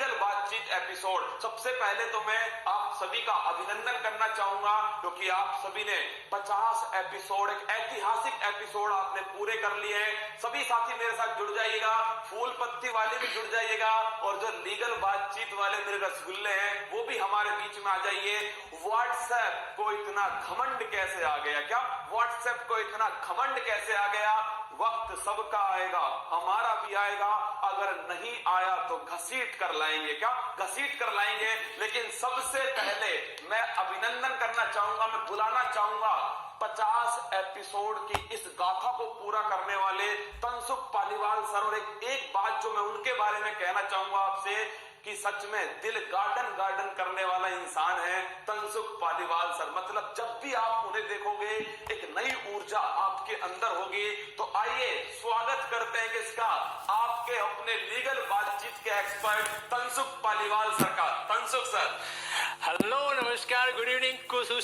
Legal बातचीत episode. सबसे पहले तो मैं आप सभी का अभिनंदन करना चाहूंगा क्योंकि आप सभी ने 50 एपिसोड, एक ऐतिहासिक एपिसोड आपने पूरे कर लिए हैं। सभी साथी मेरे साथ जुड़ जाइएगा, फूल पत्ती वाले भी जुड़ जाइएगा और जो लीगल बातचीत वाले मेरे रसगुल्ले हैं वो भी हमारे बीच में आ जाइए। व्हाट्सएप को इतना घमंड कैसे आ गया? क्या व्हाट्सएप को इतना घमंड कैसे आ गया? वक्त सबका आएगा, हमारा भी आएगा, अगर नहीं आया तो घसीट कर लाएंगे। क्या घसीट कर लाएंगे? लेकिन सबसे पहले मैं अभिनंदन करना चाहूंगा, मैं बुलाना चाहूंगा 50 एपिसोड की इस गाथा को पूरा करने वाले तनसुख पालीवाल सर। और एक बात जो मैं उनके बारे में कहना चाहूंगा आपसे कि सच में दिल गार्डन करने वाला इंसान है तनसुख पालीवाल सर। मतलब जब भी आप उन्हें देखोगे एक नई ऊर्जा आपके अंदर होगी। तो आइए स्वागत करते हैं किसका? आपके अपने लीगल बातचीत के एक्सपर्ट तनसुख पालीवाल सर का। तनसुख सर, हेलो, नमस्कार, गुड इवनिंग, कुशल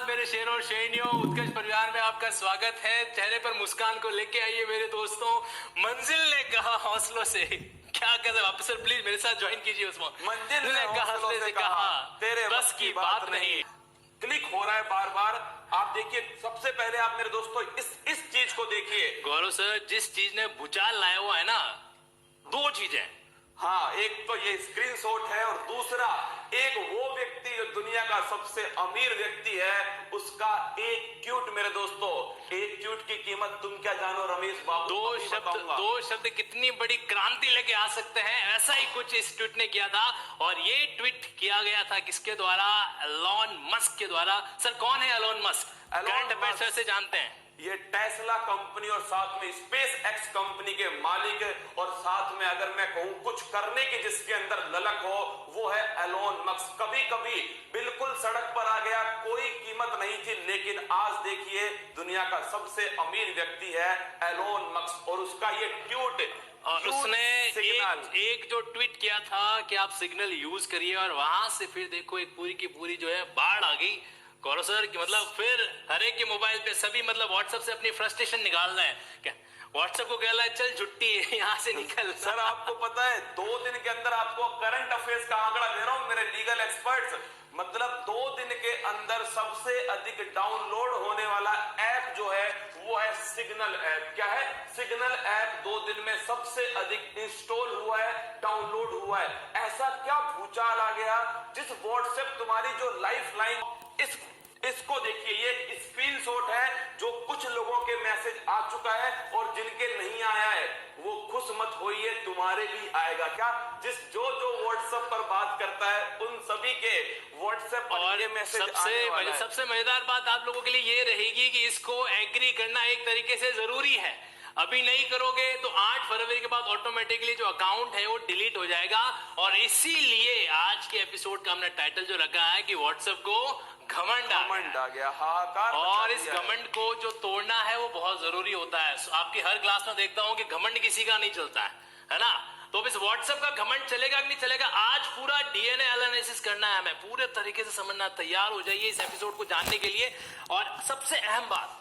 मेरे शेरों और शेरनियों, उत्कर्ष परिवार में आपका स्वागत है। चेहरे पर मुस्कान को लेके आइए मेरे दोस्तों। मंजिल ने कहा हौसलों से, क्या कहते वापस सर प्लीज मेरे साथ ज्वाइन कीजिए उसमें। मंजिल ने हौसलों से कहा तेरे बस की बात नहीं। क्लिक हो रहा है बार बार। आप देखिए, सबसे पहले आप मेरे दोस्तों इस चीज को देखिए। गौरव सर, जिस चीज ने भूचाल लाया हुआ है ना, दो चीजें। हाँ, एक तो ये स्क्रीनशॉट है और दूसरा एक वो व्यक्ति जो दुनिया का सबसे अमीर व्यक्ति है, उसका एक ट्वीट। मेरे दोस्तों, एक ट्वीट की कीमत तुम क्या जानो रमेश बाबू। दो शब्द कितनी बड़ी क्रांति लेके आ सकते हैं, ऐसा ही कुछ इस ट्वीट ने किया था। और ये ट्वीट किया गया था किसके द्वारा? एलोन मस्क के द्वारा। सर कौन है एलोन मस्क? करंट अफेयर्स से जानते हैं। ये टेस्ला कंपनी और साथ में स्पेस एक्स कंपनी के मालिक, और साथ में अगर मैं कहूं कुछ करने की जिसके अंदर ललक हो, वो है एलोन मस्क। कभी कभी बिल्कुल सड़क पर आ गया, कोई कीमत नहीं थी, लेकिन आज देखिए दुनिया का सबसे अमीर व्यक्ति है एलोन मस्क। और उसका ये ट्वीट, और उसने एक जो ट्वीट किया था कि आप सिग्नल यूज करिए, और वहां से फिर देखो एक पूरी की पूरी जो है बाढ़ आ गई गौरव सर की। मतलब फिर हर एक के मोबाइल पे सभी मतलब व्हाट्सएप से अपनी फ्रस्ट्रेशन निकाल रहे हैं। क्या व्हाट्सएप को कह रहा है चल छुट्टी यहाँ से निकल। सर आपको पता है 2 दिन के अंदर आपको करंट अफेयर्स का आंकड़ा दे रहा हूं मेरे लीगल एक्सपर्ट्स। मतलब 2 दिन के अंदर सबसे अधिक डाउनलोड होने वाला ऐप जो है वो है सिग्नल ऐप। क्या है? सिग्नल ऐप 2 दिन में सबसे अधिक इंस्टॉल हुआ है, डाउनलोड हुआ है। ऐसा क्या भूचाल आ गया? जिस व्हाट्सएप तुम्हारी जो लाइफ लाइन, इसको देखिए, ये स्क्रीनशॉट है जो कुछ लोगों के मैसेज आ चुका है और जिनके नहीं आया है वो खुश मत होइए, तुम्हारे भी आएगा। क्या जो व्हाट्सएप पर बात करता है उन सभी के व्हाट्सएप पर ये मैसेज आने वाला है। सबसे मजेदार बात आप लोगों के लिए ये रहेगी कि इसको एग्री करना एक तरीके से जरूरी है। अभी नहीं करोगे तो 8 फरवरी के बाद ऑटोमेटिकली जो अकाउंट है वो डिलीट हो जाएगा। और इसीलिए आज के एपिसोड का हमने टाइटल जो रखा है कि व्हाट्सएप को घमंड आ गया। हाहाकार। और इस घमंड को जो तोड़ना है वो बहुत जरूरी होता है। आपकी हर क्लास में देखता हूं कि घमंड किसी का नहीं चलता है ना? तो इस व्हाट्सएप का घमंड चलेगा कि नहीं चलेगा, आज पूरा डीएनए एनालिसिस करना है हमें, पूरे तरीके से समझना। तैयार हो जाइए इस एपिसोड को जानने के लिए। और सबसे अहम बात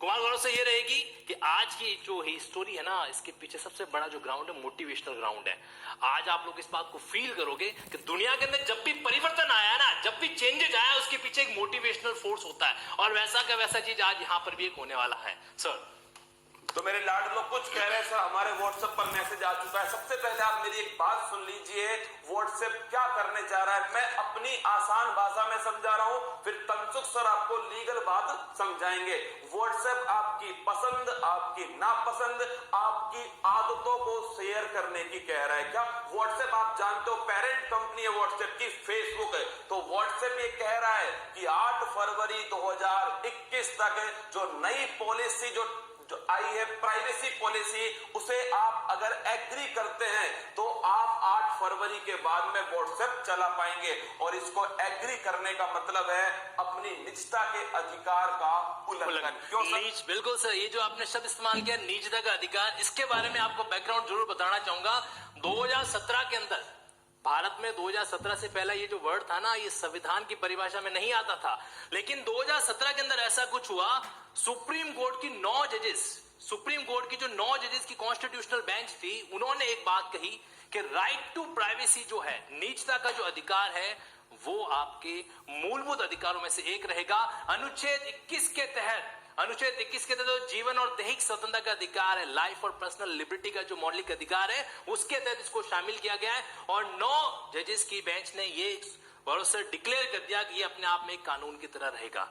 कुमार गौरव से ये रहेगी कि आज की जो स्टोरी है ना, इसके पीछे सबसे बड़ा जो ग्राउंड है मोटिवेशनल ग्राउंड है। आज आप लोग इस बात को फील करोगे कि दुनिया के अंदर जब भी परिवर्तन आया ना, जब भी चेंजेस आया, उसके पीछे एक मोटिवेशनल फोर्स होता है। और वैसा का वैसा चीज आज यहाँ पर भी एक होने वाला है। सर तो मेरे लाड लोग कुछ कह रहे हैं, सर हमारे व्हाट्सएप पर मैसेज आ चुका है। सबसे पहले आप मेरी एक बात सुन लीजिए, व्हाट्सएप क्या करने जा रहा है मैं अपनी आसान भाषा में समझा रहा हूं, फिर तनसुख सर आपको लीगल बात समझाएंगे। व्हाट्सएप आपकी पसंद, आपकी नापसंद, आपकी आदतों को शेयर करने की कह रहा है। क्या व्हाट्सएप आप जानते हो पेरेंट कंपनी है व्हाट्सएप की, फेसबुक है। तो व्हाट्सएप ये कह रहा है कि 8 फरवरी 2021 तक जो नई पॉलिसी जो आई है, प्राइवेसी पॉलिसी, उसे आप अगर एग्री करते हैं तो आप 8 फरवरी के बाद में व्हाट्सएप चला पाएंगे। और इसको एग्री करने का मतलब है अपनी निजता के अधिकार का उल्लंघन। क्यों सर? बिल्कुल सर, ये जो आपने शब्द इस्तेमाल किया निजता का अधिकार, इसके बारे में आपको बैकग्राउंड जरूर बताना चाहूंगा। 2017 के अंदर भारत में 2017 से पहले ये जो वर्ड था ना, ये संविधान की परिभाषा में नहीं आता था, लेकिन 2017 के अंदर ऐसा कुछ हुआ, सुप्रीम कोर्ट की 9 जजेस, सुप्रीम कोर्ट की जो 9 जजेस की कॉन्स्टिट्यूशनल बेंच थी, उन्होंने एक बात कही कि राइट टू प्राइवेसी जो है, निजता का जो अधिकार है, वो आपके मूलभूत अधिकारों में से एक रहेगा। अनुच्छेद 21 के तहत, अनुच्छेद 21 के तहत जीवन और दैहिक स्वतंत्रता का अधिकार है, लाइफ और पर्सनल लिबर्टी का जो मौलिक अधिकार है, उसके तहत इसको शामिल किया गया है। और 9 जजेस की बेंच ने ये भरोसा डिक्लेयर कर दिया कि ये अपने आप में एक कानून की तरह रहेगा।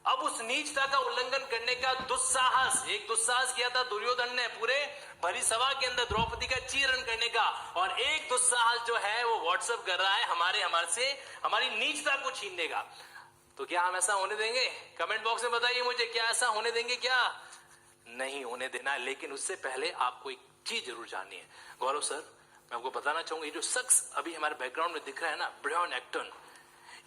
अब उस नीचता का उल्लंघन करने का एक दुस्साहस किया था दुर्योधन ने पूरे भरी सभा के अंदर द्रौपदी का चीरहरण करने का, और एक दुस्साहस जो है वो व्हाट्सएप कर रहा है हमारी नीचता को छीनने का। तो क्या हम ऐसा होने देंगे? कमेंट बॉक्स में बताइए मुझे, क्या ऐसा होने देंगे? क्या नहीं होने देना है। लेकिन उससे पहले आपको एक चीज जरूर जाननी है। गौरव सर, मैं आपको बताना चाहूंगा, ये जो शख्स अभी हमारे बैकग्राउंड में दिख रहा है ना, ब्रायन एक्टन,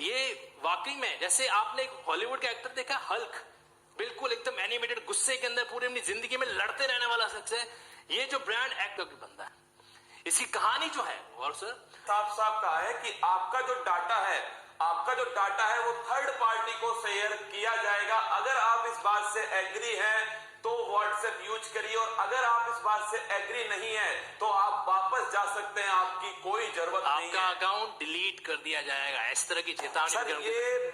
ये वाकई में जैसे आपने एक हॉलीवुड का एक्टर देखा हल्क, बिल्कुल एकदम एनिमेटेड, गुस्से के अंदर पूरी अपनी जिंदगी में लड़ते रहने वाला शख्स है। ये जो ब्रायन एक्टर की बंदा है, इसकी कहानी जो है, और सर साफ साफ कहा है कि आपका जो डाटा है वो थर्ड पार्टी को शेयर किया जाएगा। अगर आप इस बात से एग्री हैं तो व्हाट्सएप यूज करिए, और अगर आप इस बात से एग्री नहीं है तो आप वापस जा सकते हैं, आपकी कोई जरूरत नहीं है, आपका अकाउंट डिलीट कर दिया जाएगा। इस तरह की चेतावनी। सर ये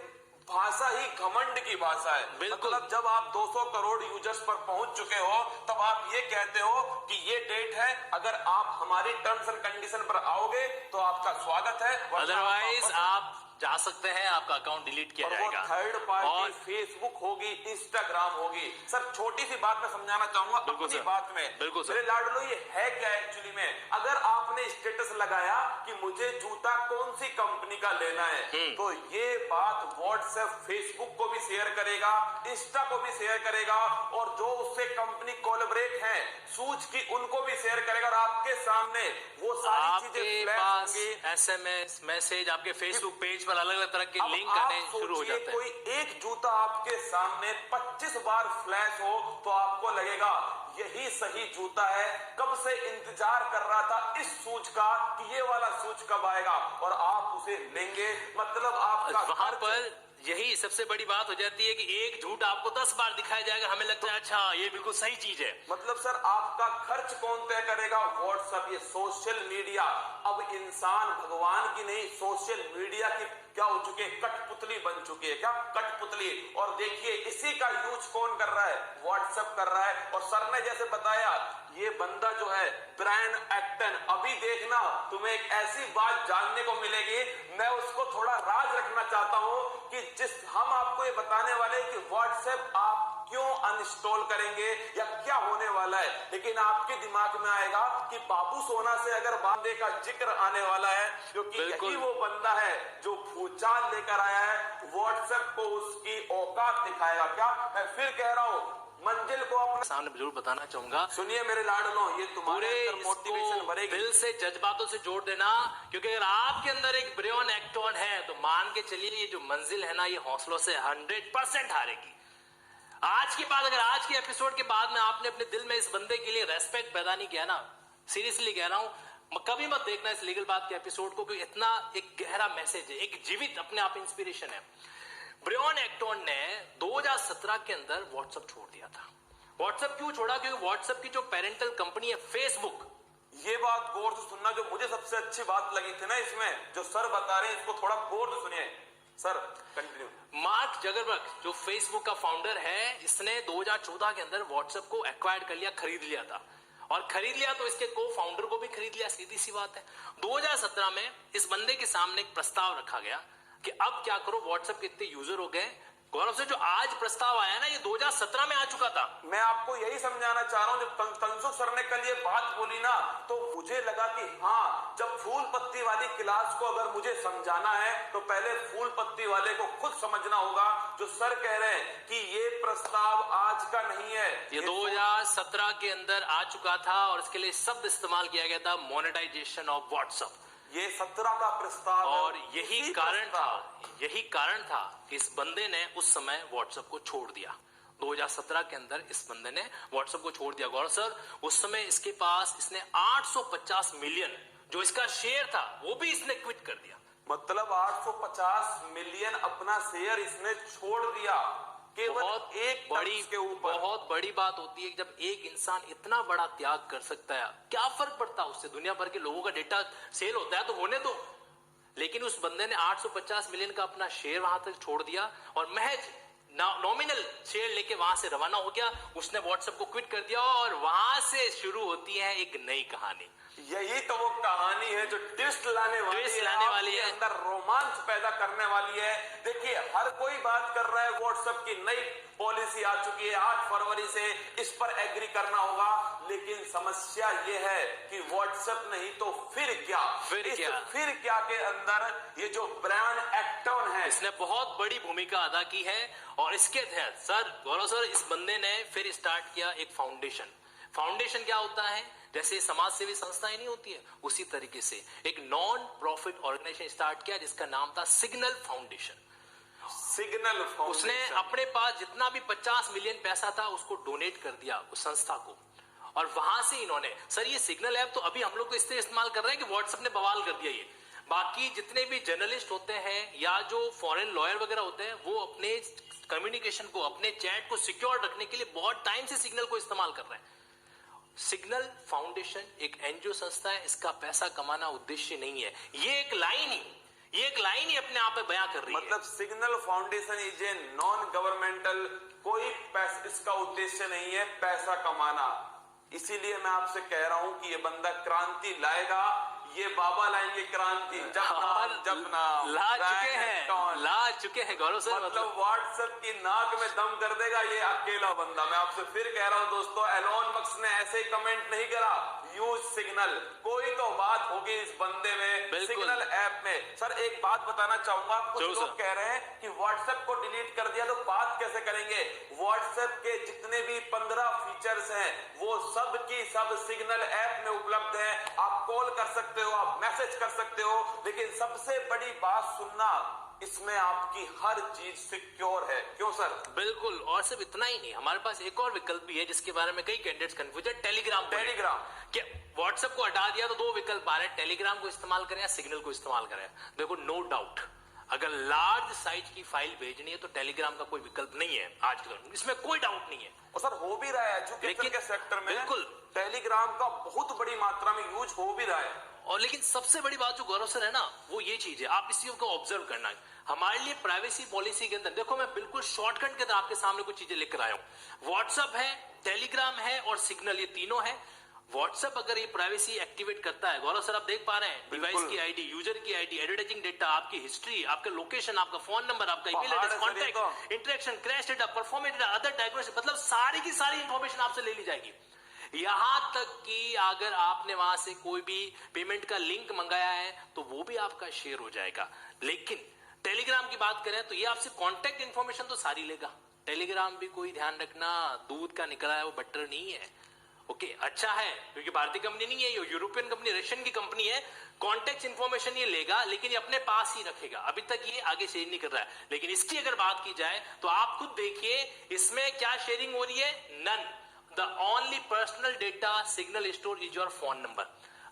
भाषा ही घमंड की भाषा है। मतलब जब आप 200 करोड़ यूजर्स पर पहुंच चुके हो तब आप ये कहते हो कि ये डेट है, अगर आप हमारी टर्म्स एंड कंडीशन पर आओगे तो आपका स्वागत है, अदरवाइज आप जा सकते हैं, आपका अकाउंट डिलीट किया जाएगा। थर्ड पार्टी फेसबुक होगी, इंस्टाग्राम होगी। सर छोटी सी बात मैं समझाना चाहूंगा अपनी बात में। बिल्कुल सर। मेरे लाडलो, ये है क्या एक्चुअली में? अगर आपने स्टेटस लगाया कि मुझे जूता कौन सी कंपनी का लेना है, तो ये बात व्हाट्सएप फेसबुक को भी शेयर करेगा, इंस्टा को भी शेयर करेगा, और जो उससे कंपनी कोलैबोरेट है सूच की उनको भी शेयर करेगा, और आपके सामने वो सारी चीजें फ्लैश होंगी। SMS मैसेज आपके फेसबुक पेज पर अलग अलग तरह के लिंक आने शुरू हो जाते हैं। कोई एक जूता आपके सामने 25 बार फ्लैश हो तो आपको लगेगा यही सही जूता है, कब से इंतजार कर रहा था इस सूच का कि ये वाला सूच कब आएगा, और आप उसे लेंगे। मतलब आपका वहां पर यही सबसे बड़ी बात हो जाती है कि एक झूठ आपको 10 बार दिखाया जाएगा, हमें लगता है अच्छा ये बिल्कुल सही चीज है। मतलब सर आपका खर्च कौन तय करेगा? व्हाट्सएप, ये सोशल मीडिया। अब इंसान भगवान की नहीं, सोशल मीडिया की क्या हो चुके हैं, कठपुतली बन चुकी है। क्या कठपुतली? और देखिए इसी का यूज कौन कर रहा है? व्हाट्सएप कर रहा है। और सर ने जैसे बताया, ये बंदा जो है ब्रायन एक्टन, अभी देखना तुम्हें एक ऐसी बात जानने को मिलेगी, मैं उसको थोड़ा राज रखना चाहता हूं कि हम आपको ये बताने वाले कि व्हाट्सएप आप क्यों अनइंस्टॉल करेंगे या क्या होने वाला है। लेकिन आपके दिमाग में आएगा कि बाबू सोना से अगर बंदे का जिक्र आने वाला है, क्योंकि यही वो बंदा है जो भूचाल लेकर आया है, व्हाट्सएप को उसकी औकात दिखाएगा। क्या मैं फिर कह रहा हूं, मंजिल को अपने सामने जरूर बताना चाहूंगा। सुनिए मेरे लाडलो, ये तुम्हारे मोटिवेशन भरेगी। दिल से जज्बातों से जोड़ देना, क्योंकि अगर आपके अंदर एक ब्रायन एक्टन है तो मान के चलिए ये जो मंजिल है ना, ये हौसलों से 100% हारेगी। आज के बाद, अगर आज के एपिसोड के बाद में आपने अपने दिल में इस बंदे के लिए रेस्पेक्ट पैदा नहीं किया ना, सीरियसली कह रहा हूं, कभी मत देखना इस लीगल बात के एपिसोड को, क्योंकि इतना एक गहरा मैसेज है, एक जीवित अपने आप इंस्पिरेशन है। ब्रायन एक्टन ने 2017 के अंदर व्हाट्सएप छोड़ दिया था। व्हाट्सएप क्यों छोड़ा? क्योंकि व्हाट्सएप की जो पेरेंटल कंपनी है फेसबुक, ये बात गौर से सुनना, जो मुझे सबसे अच्छी बात लगी थी ना इसमें, जो सर बता रहे हैं इसको थोड़ा गौर से सुनिए। Sir continue. मार्क जगरबर्ग जो फेसबुक का फाउंडर है, इसने 2014 के अंदर व्हाट्सएप को एक्वायर कर लिया, खरीद लिया था, और खरीद लिया तो इसके को फाउंडर को भी खरीद लिया, सीधी सी बात है। 2017 में इस बंदे के सामने एक प्रस्ताव रखा गया कि अब क्या करो, व्हाट्सएप के इतने यूजर हो गए। गौरव से जो आज प्रस्ताव आया ना, ये 2017 में आ चुका था। मैं आपको यही समझाना चाह रहा हूं, जब तंसुख सर ने कल ये बात बोली ना, तो मुझे लगा कि हाँ, जब फूल पत्ती वाली क्लास को अगर मुझे समझाना है तो पहले फूल पत्ती वाले को खुद समझना होगा। जो सर कह रहे हैं कि ये प्रस्ताव आज का नहीं है, ये 2017 के अंदर आ चुका था, और इसके लिए शब्द इस्तेमाल किया गया था, मोनेटाइजेशन ऑफ व्हाट्सएप। ये 17 का प्रस्ताव, और यही कारण था कि इस बंदे ने उस समय व्हाट्सएप को छोड़ दिया। 2017 के अंदर इस बंदे ने व्हाट्सएप को छोड़ दिया। गौरव सर, उस समय इसने 850 मिलियन जो इसका शेयर था वो भी इसने क्विट कर दिया। मतलब 850 मिलियन अपना शेयर इसने छोड़ दिया केवल बहुत एक बड़ी के ऊपर। बहुत बड़ी बात होती है कि जब एक इंसान इतना बड़ा त्याग कर सकता है, क्या फर्क पड़ता है उससे, दुनिया भर के लोगों का डेटा सेल होता है तो होने दो। लेकिन उस बंदे ने 850 मिलियन का अपना शेयर वहां तक छोड़ दिया और महज नॉमिनल शेयर लेके वहां से रवाना हो गया। उसने व्हाट्सएप को क्विट कर दिया और वहां से शुरू होती है एक नई कहानी। यही तो वो कहानी है जो ट्विस्ट लाने वाली है, अंदर रोमांच पैदा करने वाली है। देखिए, हर कोई बात कर रहा है व्हाट्सएप की नई पॉलिसी आ चुकी है, 8 फरवरी से इस पर एग्री करना होगा। लेकिन समस्या ये है कि व्हाट्सएप नहीं तो फिर क्या, फिर क्या के अंदर ये जो ब्रायन एक्टन है, इसने बहुत बड़ी भूमिका अदा की है। और इसके तहत सर गौरव सर, इस बंदे ने फिर स्टार्ट किया एक फाउंडेशन। फाउंडेशन क्या होता है? जैसे समाज सेवी संस्थाएं नहीं होती है, उसी तरीके से एक नॉन प्रॉफिट ऑर्गेनाइजेशन स्टार्ट किया जिसका नाम था सिग्नल फाउंडेशन। उसने अपने पास जितना भी 50 मिलियन पैसा था उसको डोनेट कर दिया उस संस्था को। और वहां से इन्होंने, सर ये सिग्नल ऐप तो अभी हम लोग तो इससे इस्तेमाल कर रहे हैं कि व्हाट्सएप ने बवाल कर दिया। ये बाकी जितने भी जर्नलिस्ट होते हैं या जो फॉरेन लॉयर वगैरह होते हैं, वो अपने कम्युनिकेशन को, अपने चैट को सिक्योर रखने के लिए बहुत टाइम से सिग्नल को इस्तेमाल कर रहे हैं। सिग्नल फाउंडेशन एक एनजीओ संस्था है, इसका पैसा कमाना उद्देश्य नहीं है। ये एक लाइन ही अपने आप में बयां कर रही है। मतलब signal foundation is a non governmental, कोई पैसा, इसका उद्देश्य नहीं है पैसा कमाना। इसीलिए मैं आपसे कह रहा हूं कि ये बंदा क्रांति लाएगा, ये बाबा लाएंगे क्रांति। जपना ला चुके हैं गौरव सर। मतलब व्हाट्सएप की नाक में दम कर देगा ये अकेला बंदा। मैं आपसे फिर कह रहा हूं दोस्तों, एलोन मस्क ने ऐसे ही कमेंट नहीं करा, यूज सिग्नल। कोई तो बात होगी इस बंदे में, सिग्नल ऐप में। सर एक बात बताना चाहूंगा, कुछ लोग कह रहे हैं कि व्हाट्सएप को डिलीट कर दिया तो बात कैसे करेंगे। व्हाट्सएप के जितने भी 15 फीचर्स हैं वो सब की सब सिग्नल ऐप में उपलब्ध है। आप कॉल कर सकते हो, आप मैसेज कर सकते हो, लेकिन सबसे बड़ी बात सुनना, इसमें आपकी हर चीज सिक्योर है। क्यों सर? बिल्कुल। और सिर्फ इतना ही नहीं, हमारे पास एक और विकल्प भी है जिसके बारे में कई कैंडिडेट्स कंफ्यूज है, टेलीग्राम। क्या व्हाट्सएप को हटा दिया तो 2 विकल्प आ रहे हैं, टेलीग्राम को इस्तेमाल करें या सिग्नल को इस्तेमाल करें। देखो, नो डाउट अगर लार्ज साइज की फाइल भेजनी है तो टेलीग्राम का कोई विकल्प नहीं है आज के दौर में, इसमें कोई डाउट नहीं है। और सर हो भी रहा है एजुकेशन के सेक्टर में, बिल्कुल टेलीग्राम का बहुत बड़ी मात्रा में यूज हो भी रहा है। और लेकिन सबसे बड़ी बात जो गौरव सर है ना, वो ये चीज है, आप इस चीज को ऑब्जर्व करना है। हमारे लिए प्राइवेसी पॉलिसी के अंदर देखो, मैं बिल्कुल शॉर्टकट के अंदर आपके सामने कुछ चीजें लेकर आया हूं। व्हाट्सएप है, टेलीग्राम है और सिग्नल, ये तीनों है। व्हाट्सएप अगर ये प्राइवेसी एक्टिवेट करता है, गौरव सर आप देख पा रहे हैं, डिवाइस की आईडी, यूजर की आईडी, एडवर्टाइजिंग डेटा, आपकी हिस्ट्री, आपका लोकेशन, आपका फोन नंबर, आपका email address, contact, interaction, crash data, performance data, other diagnosis, मतलब सारी की सारी इंफॉर्मेशन आपसे ले ली जाएगी। यहां तक कि अगर आपने वहां से कोई भी पेमेंट का लिंक मंगाया है तो वो भी आपका शेयर हो जाएगा। लेकिन टेलीग्राम की बात करें तो ये आपसे कॉन्टैक्ट इंफॉर्मेशन तो सारी लेगा। टेलीग्राम भी कोई ध्यान रखना, दूध का निकला है वो बटर नहीं है। ओके, अच्छा है क्योंकि भारतीय कंपनी नहीं है, ये यूरोपियन कंपनी, रशियन की कंपनी है। कॉन्टैक्ट इंफॉर्मेशन ये लेगा लेकिन ये अपने पास ही रखेगा। अभी तक ये आगे शेयर नहीं कर रहा है। लेकिन इसकी अगर बात की जाए तो आप खुद देखिए इसमें क्या शेयरिंग हो रही है, none. The only personal data signal store is your phone number।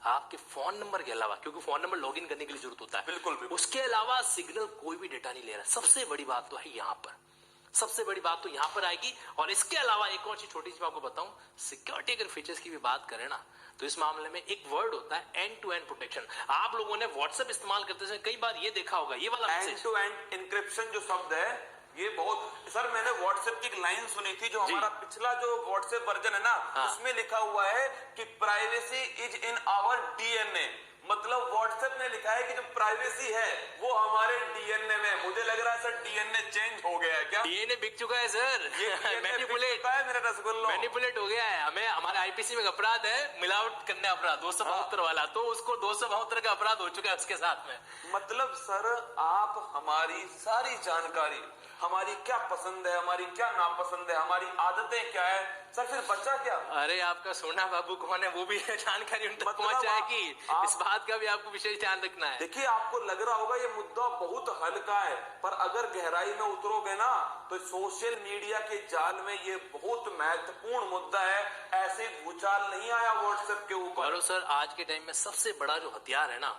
आपके फोन नंबर के अलावा, क्योंकि फोन नंबर लॉगिन करने के लिए जरूरत होता है, बिल्कुल। उसके अलावा सिग्नल कोई भी डेटा नहीं ले रहा। सबसे बड़ी बात तो है यहां पर, सबसे बड़ी बात तो यहां पर आएगी। और इसके अलावा एक और चीज छोटी सी मैं आपको बताऊं, सिक्योरिटी अगर फीचर्स की भी बात करें ना तो इस मामले में एक वर्ड होता है एंड टू एंड प्रोटेक्शन। आप लोगों ने व्हाट्सएप इस्तेमाल करते समय कई बार ये देखा होगा, ये वाला एंड टू एंड इंक्रिप्शन जो शब्द है ये बहुत, सर मैंने व्हाट्सएप की एक लाइन सुनी थी, जो हमारा पिछला जो व्हाट्सएप वर्जन है ना, उसमें लिखा हुआ है कि privacy is in our DNA. मतलब व्हाट्सएप ने लिखा है कि जो प्राइवेसी है वो हमारे डीएनए में। मुझे लग रहा है सर डीएनए चेंज हो गया है क्या? डीएनए बिक चुका है सर, मैनिपुलेट है मेरा रसगुल्ला, मैनिपुलेट हो गया है। हमें हमारे आईपीसी में अपराध है मिलावट करने अपराध 272 वाला, तो उसको 272 का अपराध हो चुका है उसके साथ में। मतलब सर आप हमारी सारी जानकारी, हमारी क्या पसंद है, हमारी क्या नापसंद है, हमारी आदतें क्या है, सर फिर बच्चा क्या? अरे आपका सोना बाबू कौन है वो भी जानकारी उन तक पहुंच जाएगी। इस बात बात का भी आपको विशेष ध्यान रखना है। देखिए, आपको लग रहा होगा ये मुद्दा बहुत हल्का है, पर अगर गहराई में उतरोगे ना तो सोशल मीडिया के जाल में ये बहुत महत्वपूर्ण मुद्दा है। ऐसे भूचाल नहीं आया व्हाट्सएप के ऊपर। गौरव सर, आज के टाइम में सबसे बड़ा जो हथियार है ना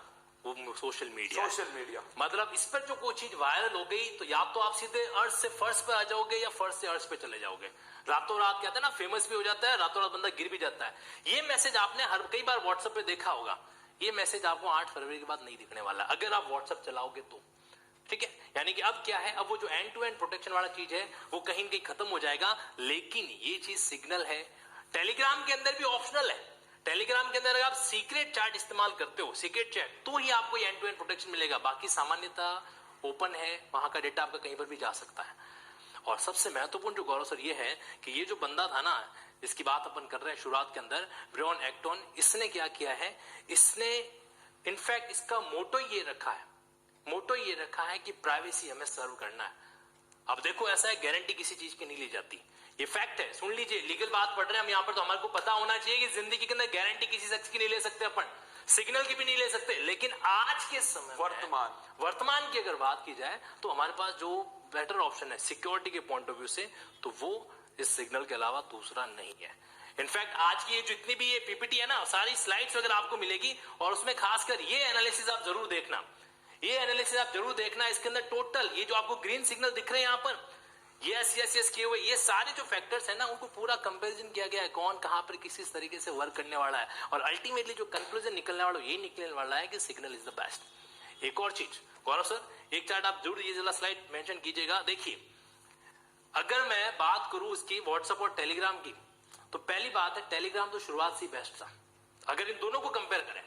वो सोशल मीडिया। सोशल मीडिया मतलब इस पर जो कोई चीज वायरल हो गई तो या तो आप सीधे अर्थ से फर्श पे आ जाओगे या फर्श से अर्थ पे चले जाओगे। रातों रात कहते हैं ना, फेमस भी हो जाता है, रातों रात बंदा गिर भी जाता है। ये मैसेज आपने कई बार व्हाट्सएप पे देखा होगा। ये मैसेज आपको 8 फरवरी के बाद नहीं दिखने वाला अगर आप व्हाट्सएप चलाओगे तो, ठीक है। यानी कि अब क्या है, अब वो जो एंड टू एंड प्रोटेक्शन वाला चीज है वो कहीं ना कहीं खत्म हो जाएगा। लेकिन ये चीज सिग्नल है, टेलीग्राम के अंदर भी ऑप्शनल है। टेलीग्राम के अंदर अगर आप सीक्रेट चैट इस्तेमाल करते हो, सीक्रेट चैट, तो ही आपको एंड टू एंड प्रोटेक्शन मिलेगा। बाकी सामान्यता ओपन है, वहां का डेटा आपका कहीं पर भी जा सकता है। और सबसे महत्वपूर्ण जो गौरव सर ये है कि ये जो बंदा था ना, इसकी बात अपन कर रहे हैं शुरुआत के अंदर, ब्रियन एक्टन, इसने क्या किया है, इसने इनफैक्ट इसका मोटो ये रखा है कि प्राइवेसी हमें सर्व करना है। अब देखो, ऐसा है, गारंटी किसी चीज की नहीं ली जाती, ये फैक्ट है। सुन लीजिए, लीगल बात पढ़ रहे हैं हम यहाँ पर, तो हमारे को पता होना चाहिए कि जिंदगी के अंदर गारंटी किसी शख्स की नहीं ले सकते, अपन सिग्नल की भी नहीं ले सकते। लेकिन आज के समय वर्तमान की अगर बात की जाए तो हमारे पास जो बेटर ऑप्शन है सिक्योरिटी के पॉइंट ऑफ व्यू से, तो वो इस सिग्नल के अलावा दूसरा नहीं है। इनफैक्ट आज की ये जितनी भी ये पीपीटी है ना, सारी स्लाइड्स वगैरह आपको मिलेगी, और उसमें खासकर ये एनालिसिस आप जरूर देखना, इसके अंदर टोटल ये जो आपको ग्रीन सिग्नल दिख रहे हैं यहाँ पर, यस किए हुए, ये सारे जो फैक्टर्स है ना, उनको पूरा कंपैरिजन किया गया है, कौन कहां पर किस तरीके से वर्क करने वाला है, और अल्टीमेटली जो कंक्लूजन निकलने वाला ये निकलने वाला है कि सिग्नल इज द बेस्ट। एक और चीज गौरव सर, एक चार्ट आप जरूर ये स्लाइड मेंशन कीजिएगा। देखिए, अगर मैं बात करूं इसकी व्हाट्सएप और टेलीग्राम की, तो पहली बात है, टेलीग्राम तो शुरुआत से ही बेस्ट था। अगर इन दोनों को कंपेयर करें,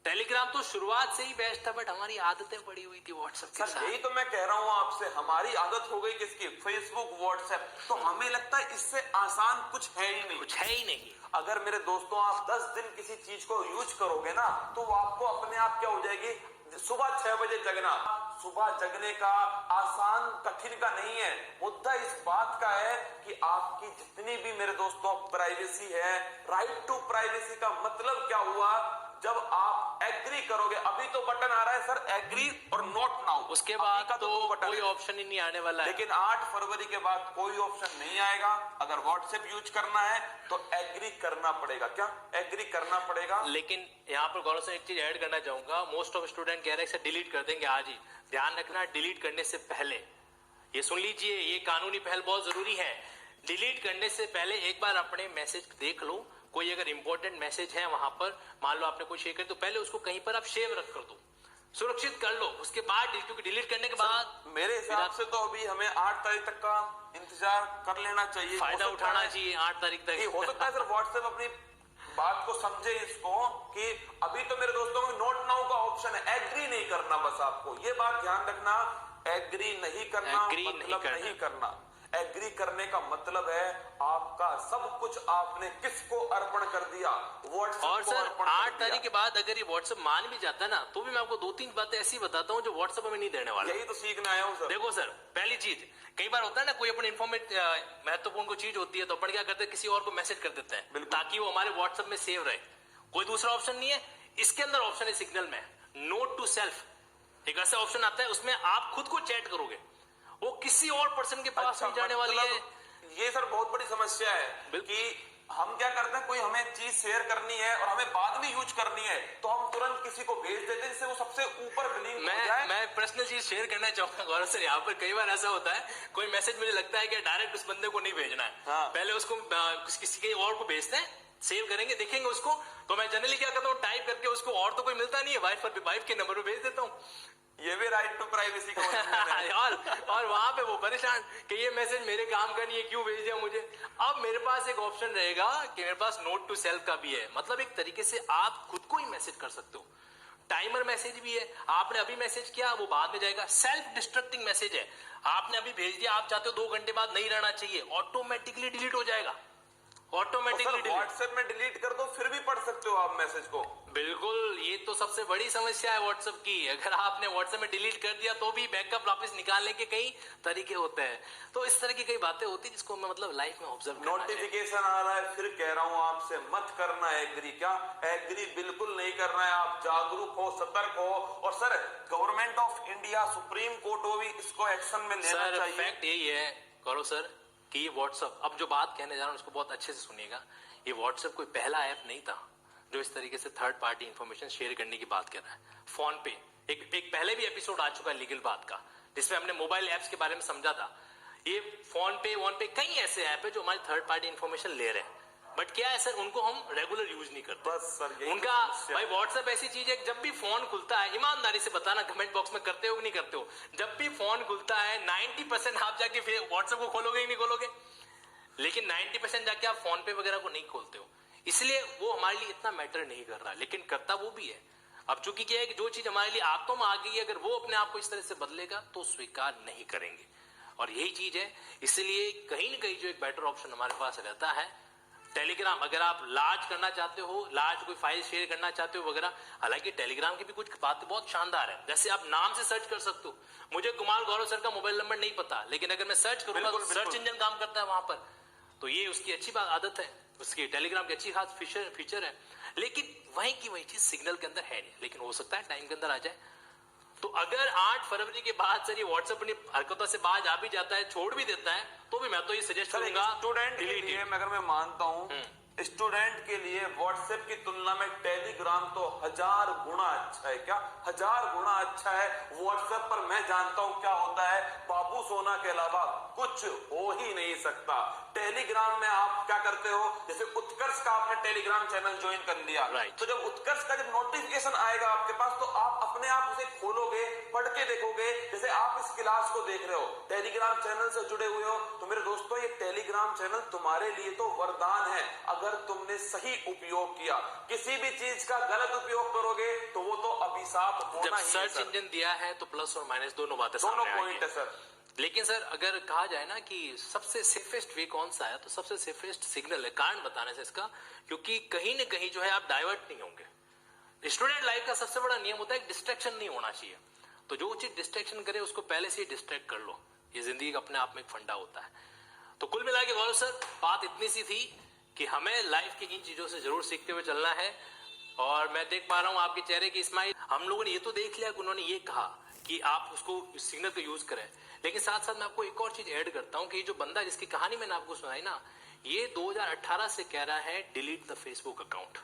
टेलीग्राम तो शुरुआत से ही बेस्ट था, बट हमारी आदतें पड़ी हुई थी व्हाट्सएप के साथ। यही तो मैं कह रहा हूं आपसे, हमारी आदत हो गई किसकी, फेसबुक व्हाट्सएप, तो हमें लगता है इससे आसान कुछ है ही नहीं। अगर मेरे दोस्तों आप 10 दिन किसी चीज को यूज करोगे ना, तो वो आपको अपने आप क्या हो जाएगी, सुबह 6 बजे जगना। सुबह जगने का आसान कठिन का नहीं है, मुद्दा इस बात का है कि आपकी जितनी भी मेरे दोस्तों प्राइवेसी है, राइट टू प्राइवेसी का मतलब क्या हुआ, जब आप एग्री करोगे। अभी तो बटन आ रहा है सर, एग्री और नोट नाउ, उसके बाद का तो कोई ऑप्शन ही नहीं आने वाला है। लेकिन 8 फरवरी के बाद कोई ऑप्शन नहीं आएगा। अगर व्हाट्सएप यूज करना है तो एग्री करना पड़ेगा। क्या एग्री करना पड़ेगा? लेकिन यहाँ पर गौरव से एक चीज ऐड करना चाहूंगा, मोस्ट ऑफ स्टूडेंट कह रहे हैं डिलीट कर देंगे आज ही। ध्यान रखना, डिलीट करने से पहले ये सुन लीजिए, ये कानूनी पहल बहुत जरूरी है। डिलीट करने से पहले एक बार अपने मैसेज देख लो, कोई अगर इंपॉर्टेंट मैसेज है वहां पर, मान लो आपने कोई शेयर कर, तो पहले उसको कहीं पर आप सेव रख कर दो, सुरक्षित कर लो। उसके बाद, क्योंकि डिलीट करने के बाद मेरे हिसाब से तो अभी हमें 8 तारीख तक का इंतजार कर लेना चाहिए, फायदा उठाना चाहिए 8 तारीख तक। हो सकता है सर व्हाट्सएप अपनी बात को समझे इसको, कि अभी तो मेरे दोस्तों में नोट नाउ का ऑप्शन है, एग्री नहीं करना। बस आपको ये बात ध्यान रखना, एग्री नहीं करना मतलब नहीं करना। एग्री करने का मतलब है आपका सब कुछ आपने किसको अर्पण कर दिया, व्हाट्सएप और को सर अर्पण 8 तारीख के बाद अगर ये व्हाट्सएप मान भी जाता है ना, तो भी मैं आपको 2-3 बातें ऐसी बताता हूँ जो व्हाट्सएप हमें नहीं देने वाला। यही तो सीखने आया हूँ सर। देखो सर, पहली चीज, कई बार होता है ना, कोई अपन इन्फॉर्मेट महत्वपूर्ण कोई चीज होती है तो अपन क्या करते हैं, किसी और को मैसेज कर देते हैं ताकि वो हमारे व्हाट्सएप में सेव रहे। कोई दूसरा ऑप्शन नहीं है इसके अंदर। ऑप्शन है सिग्नल में, नोट टू सेल्फ, एक ऐसा ऑप्शन आता है, उसमें आप खुद को चैट करोगे, वो किसी और पर्सन के पास नहीं जाने वाली है। ये सर बहुत बड़ी समस्या है कि हम क्या करते हैं, कोई हमें चीज शेयर करनी है और हमें बाद में यूज करनी है, तो हम तुरंत किसी को भेज देते हैं जिससे वो सबसे ऊपर बिलिंग हो जाए। मैं पर्सनल चीज शेयर करना चाहूंगा गौरव सर, यहाँ पर कई बार ऐसा होता है, कोई मैसेज मुझे लगता है कि डायरेक्ट उस बंदे को नहीं भेजना है। पहले उसको किसी के और को भेजते हैं, सेव करेंगे, देखेंगे उसको, तो मैं जनरली क्या करता हूँ, टाइप करके उसको, और तो कोई मिलता नहीं है, वाइफ के नंबर पर भेज देता हूँ। ये भी राइट टू प्राइवेसी का और वहां पे वो परेशान कि ये मैसेज मेरे काम का नहीं है, क्यों भेज दिया मुझे। अब मेरे पास एक ऑप्शन रहेगा कि मेरे पास नोट टू सेल्फ का भी है, मतलब एक तरीके से आप खुद को ही मैसेज कर सकते हो। टाइमर मैसेज भी है, आपने अभी मैसेज किया वो बाद में जाएगा। सेल्फ डिस्ट्रक्टिंग मैसेज है, आपने अभी भेज दिया, आप चाहते हो 2 घंटे बाद नहीं रहना चाहिए, ऑटोमेटिकली डिलीट हो जाएगा। ऑटोमेटिकली व्हाट्सएप में डिलीट कर दो, फिर भी पढ़ सकते हो आप मैसेज को। बिल्कुल, ये तो सबसे बड़ी समस्या है व्हाट्सएप की। अगर आपने व्हाट्सएप में डिलीट कर दिया तो भी बैकअप वापस निकालने के कई तरीके होते हैं। तो इस तरह की कई बातें होती है जिसको मैं मतलब लाइफ में ऑब्जर्व करना चाहिए। नोटिफिकेशन आ रहा है, फिर कह रहा हूं आपसे मत करना एग्री। क्या एग्री बिल्कुल नहीं करना है। आप जागरूक हो, सतर्क हो। और sir, government of India, supreme court को भी इसको एक्शन में लेना सर, चाहिए। फैक्ट यही है गौरव सर कि ये व्हाट्सएप, अब जो बात कहने जा रहा हूं उसको बहुत अच्छे से सुनिएगा। ये व्हाट्सएप कोई पहला ऐप नहीं था जो इस तरीके से थर्ड पार्टी इंफॉर्मेशन शेयर करने की बात कर रहा है। फोन पे एक पहले भी एपिसोड आ चुका है लीगल बात का, जिसमें हमने मोबाइल एप्स के बारे में समझा था। ये फोन पे कई ऐसे ऐप है जो हमारी थर्ड पार्टी इंफॉर्मेशन ले रहे हैं, बट क्या है सर, उनको हम रेगुलर यूज नहीं करते। बस सर, यही उनका तो समस्या भाई है। व्हाट्सएप ऐसी चीज है कि जब भी फोन खुलता है, ईमानदारी से बताना कमेंट बॉक्स में करते हो कि नहीं करते हो, जब भी फोन खुलता है 90% आप जाके फिर व्हाट्सएप को खोलोगे ही नहीं खोलोगे, लेकिन 90% जाके आप फोन पे वगैरह को नहीं खोलते हो। इसलिए वो हमारे लिए इतना मैटर नहीं कर रहा, लेकिन करता वो भी है। अब चूंकि क्या है कि जो चीज हमारे लिए आदतों में आ गई है, अगर वो अपने आप को इस तरह से बदलेगा तो स्वीकार नहीं करेंगे। और यही चीज है, इसलिए कहीं ना कहीं जो एक बेटर ऑप्शन हमारे पास रहता है टेलीग्राम। अगर आप लार्ज करना चाहते हो, लार्ज कोई फाइल शेयर करना चाहते हो वगैरह, हालांकि टेलीग्राम की भी कुछ बातें बहुत शानदार है। जैसे आप नाम से सर्च कर सकते हो। मुझे कुमार गौरव सर का मोबाइल नंबर नहीं पता, लेकिन अगर मैं सर्च करूंगा तो सर्च इंजन काम करता है वहां पर। तो ये उसकी अच्छी बात आदत है, उसकी टेलीग्राम की अच्छी खास फीचर है। लेकिन वही की वही चीज सिग्नल के अंदर है नहीं, लेकिन हो सकता है टाइम के अंदर आ जाए। तो अगर 8 फरवरी के बाद सर ये व्हाट्सएप अपनी हरकतों से बाज आ भी जाता है, छोड़ भी देता है, तो भी मैं तो ये सजेस्ट करूंगा स्टूडेंट के delete लिए it। अगर मैं मानता हूं, स्टूडेंट के लिए व्हाट्सएप की तुलना में टेलीग्राम तो 1000 गुना अच्छा है। क्या 1000 गुना अच्छा है। व्हाट्सएप पर मैं जानता हूं क्या होता है, बाबू सोना के अलावा कुछ हो ही नहीं सकता। टेलीग्राम में आप क्या करते हो, जैसे उत्कर्ष का आपने टेलीग्राम चैनल ज्वाइन कर लिया, तो जब उत्कर्ष का जब नोटिफिकेशन आएगा आपके पास, तो आप अपने आप उसे खोलोगे, पढ़ के देखोगे। जैसे आप इस क्लास को देख रहे हो, टेलीग्राम चैनल से जुड़े हुए हो, तो मेरे दोस्तों ये टेलीग्राम चैनल तुम्हारे लिए तो वरदान है, अगर तुमने सही उपयोग किया। किसी भी चीज का गलत उपयोग करोगे तो वो तो अभिशाप होना जब ही है। सर्च इंजन दिया है तो प्लस और माइनस दोनों बातें दोनों सामने आई पॉइंट है सर। लेकिन सर अगर कहा जाए ना कि सबसे सेफेस्ट वे कौन सा है, तो सबसे सेफेस्ट सिग्नल है। कारण बताने से इसका, क्योंकि कहीं ना कहीं जो है आप डाइवर्ट नहीं होंगे। स्टूडेंट लाइफ का सबसे बड़ा नियम होता है डिस्ट्रैक्शन नहीं होना चाहिए। तो जो चीज डिस्ट्रैक्शन करे उसको पहले से ही डिस्ट्रैक्ट कर लो। ये जिंदगी का अपने आप में एक फंडा होता है। तो कुल मिला के गौरव सर बात इतनी सी थी कि हमें लाइफ की इन चीजों से जरूर सीखते हुए चलना है। और मैं देख पा रहा हूं आपके चेहरे की स्माइल। हम लोगों ने ये तो देख लिया कि उन्होंने ये कहा कि आप उसको सिग्नल का यूज करें, लेकिन साथ साथ मैं आपको एक और चीज ऐड करता हूं कि ये जो बंदा जिसकी कहानी मैंने आपको सुनाई ना, ये 2018 से कह रहा है डिलीट द फेसबुक अकाउंट।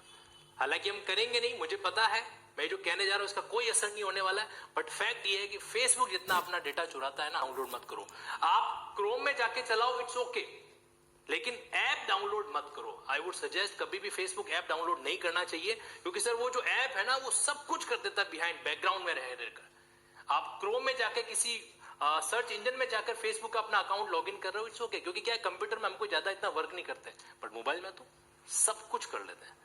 हालांकि हम करेंगे नहीं, मुझे पता है, मैं जो कहने जा रहा हूं उसका कोई असर नहीं होने वाला है। बट फैक्ट ये है कि फेसबुक जितना अपना डेटा चुराता है ना, डाउनलोड मत करो। आप क्रोम में जाके चलाओ, इट्स ओके, लेकिन ऐप डाउनलोड मत करो। आई वुड सजेस्ट कभी भी फेसबुक ऐप डाउनलोड नहीं करना चाहिए, क्योंकि सर वो जो ऐप है ना वो सब कुछ कर देता है बिहाइंड बैकग्राउंड में रह रहकर। आप क्रोम में जाके किसी सर्च इंजन में जाकर फेसबुक का अपना अकाउंट लॉगिन कर रहे हो, इट्स ओके, क्योंकि क्या है कंप्यूटर में हमको ज्यादा इतना वर्क नहीं करते, बट मोबाइल में तो सब कुछ कर लेते हैं।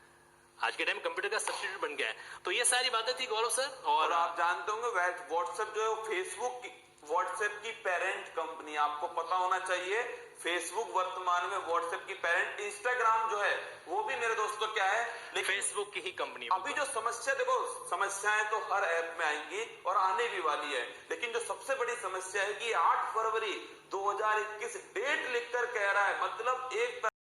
आज के टाइम कंप्यूटर का सब्स्टिट्यूट बन गया है। तो ये सारी बातें थी गौरव सर। और आप जानते होंगे व्हाट्सएप जो है फेसबुक व्हाट्सएप की पेरेंट कंपनी, आपको पता होना चाहिए। फेसबुक वर्तमान में व्हाट्सएप की पेरेंट, इंस्टाग्राम जो है वो भी मेरे दोस्तों क्या है, लेकिन फेसबुक की ही कंपनी। अभी जो समस्या, देखो समस्याएं तो हर ऐप में आएंगी और आने भी वाली है, लेकिन जो सबसे बड़ी समस्या है कि 8 फरवरी 2021 डेट लिखकर कह रहा है, मतलब एक